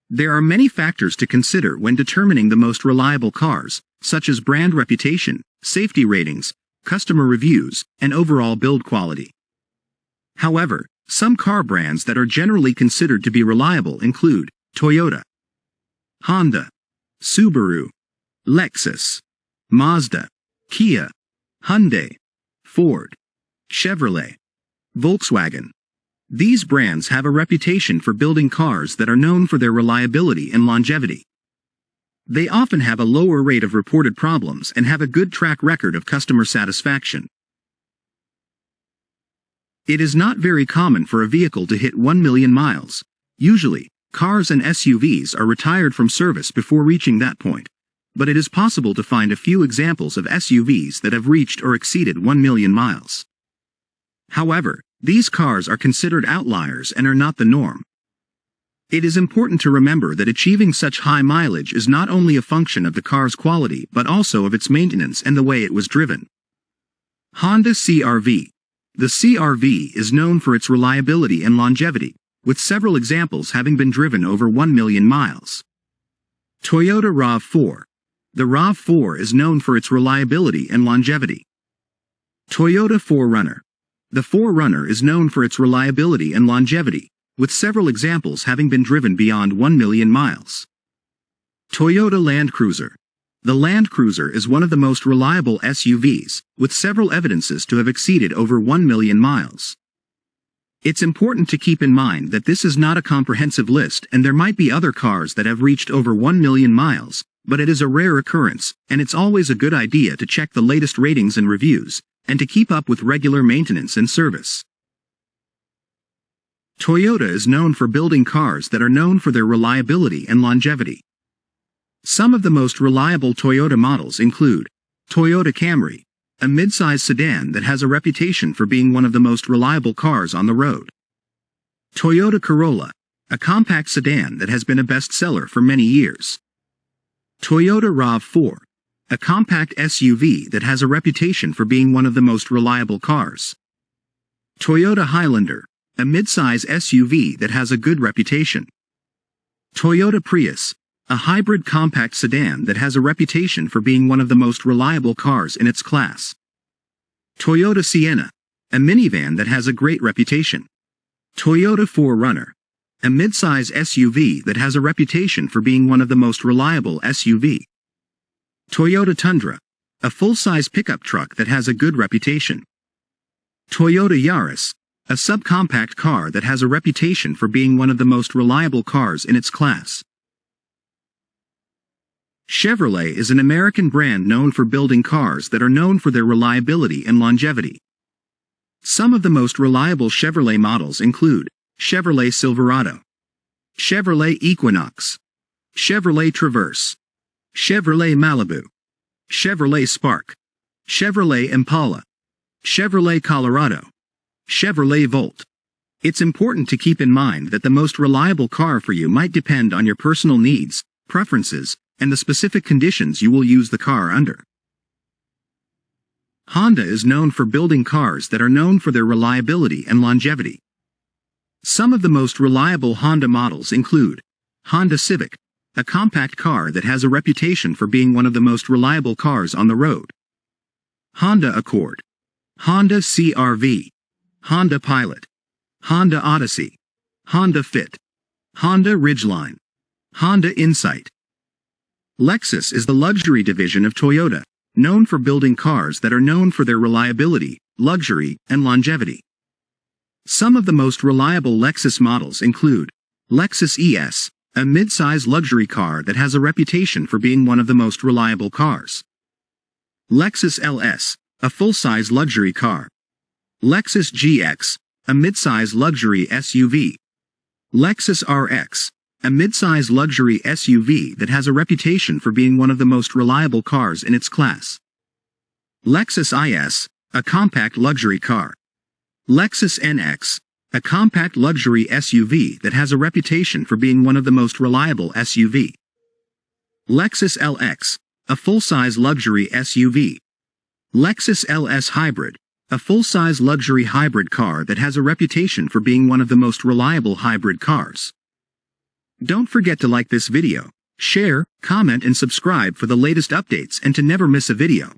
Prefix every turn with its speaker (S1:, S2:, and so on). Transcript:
S1: There are many factors to consider when determining the most reliable cars, such as brand reputation, safety ratings, customer reviews, and overall build quality. However, some car brands that are generally considered to be reliable include Toyota, Honda, Subaru, Lexus, Mazda, Kia, Hyundai, Ford, Chevrolet, Volkswagen. These brands have a reputation for building cars that are known for their reliability and longevity. They often have a lower rate of reported problems and have a good track record of customer satisfaction. It is not very common for a vehicle to hit 1 million miles. Usually, cars and SUVs are retired from service before reaching that point, but it is possible to find a few examples of SUVs that have reached or exceeded 1 million miles. However, these cars are considered outliers and are not the norm. It is important to remember that achieving such high mileage is not only a function of the car's quality but also of its maintenance and the way it was driven. Honda CR-V. The CR-V is known for its reliability and longevity, with several examples having been driven over 1 million miles. Toyota RAV4. The RAV4 is known for its reliability and longevity. Toyota 4Runner. The 4Runner is known for its reliability and longevity, with several examples having been driven beyond 1 million miles. Toyota Land Cruiser. The Land Cruiser is one of the most reliable SUVs, with several evidences to have exceeded over 1 million miles. It's important to keep in mind that this is not a comprehensive list and there might be other cars that have reached over 1 million miles, but it is a rare occurrence, and it's always a good idea to check the latest ratings and reviews, and to keep up with regular maintenance and service. Toyota is known for building cars that are known for their reliability and longevity. Some of the most reliable Toyota models include Toyota Camry, a midsize sedan that has a reputation for being one of the most reliable cars on the road. Toyota Corolla, a compact sedan that has been a bestseller for many years. Toyota RAV4, a compact SUV that has a reputation for being one of the most reliable cars. Toyota Highlander, a midsize SUV that has a good reputation. Toyota Prius, a hybrid compact sedan that has a reputation for being one of the most reliable cars in its class. Toyota Sienna, a minivan that has a great reputation. Toyota 4Runner, a midsize SUV that has a reputation for being one of the most reliable SUV. Toyota Tundra, a full-size pickup truck that has a good reputation. Toyota Yaris, a subcompact car that has a reputation for being one of the most reliable cars in its class. Chevrolet is an American brand known for building cars that are known for their reliability and longevity. Some of the most reliable Chevrolet models include Chevrolet Silverado, Chevrolet Equinox, Chevrolet Traverse, Chevrolet Malibu, Chevrolet Spark, Chevrolet Impala, Chevrolet Colorado, Chevrolet Volt. It's important to keep in mind that the most reliable car for you might depend on your personal needs, preferences, and the specific conditions you will use the car under. Honda is known for building cars that are known for their reliability and longevity. Some of the most reliable Honda models include Honda Civic, a compact car that has a reputation for being one of the most reliable cars on the road. Honda Accord, Honda CR-V, Honda Pilot, Honda Odyssey, Honda Fit, Honda Ridgeline, Honda Insight. Lexus is the luxury division of Toyota, known for building cars that are known for their reliability, luxury, and longevity. Some of the most reliable Lexus models include Lexus ES, a mid-size luxury car that has a reputation for being one of the most reliable cars. Lexus LS, a full-size luxury car. Lexus GX, a mid-size luxury SUV. Lexus RX, a mid-size luxury SUV that has a reputation for being one of the most reliable cars in its class. Lexus IS, a compact luxury car. Lexus NX, a compact luxury SUV that has a reputation for being one of the most reliable SUV. Lexus LX, a full-size luxury SUV. Lexus LS Hybrid, a full-size luxury hybrid car that has a reputation for being one of the most reliable hybrid cars. Don't forget to like this video, share, comment and subscribe for the latest updates and to never miss a video.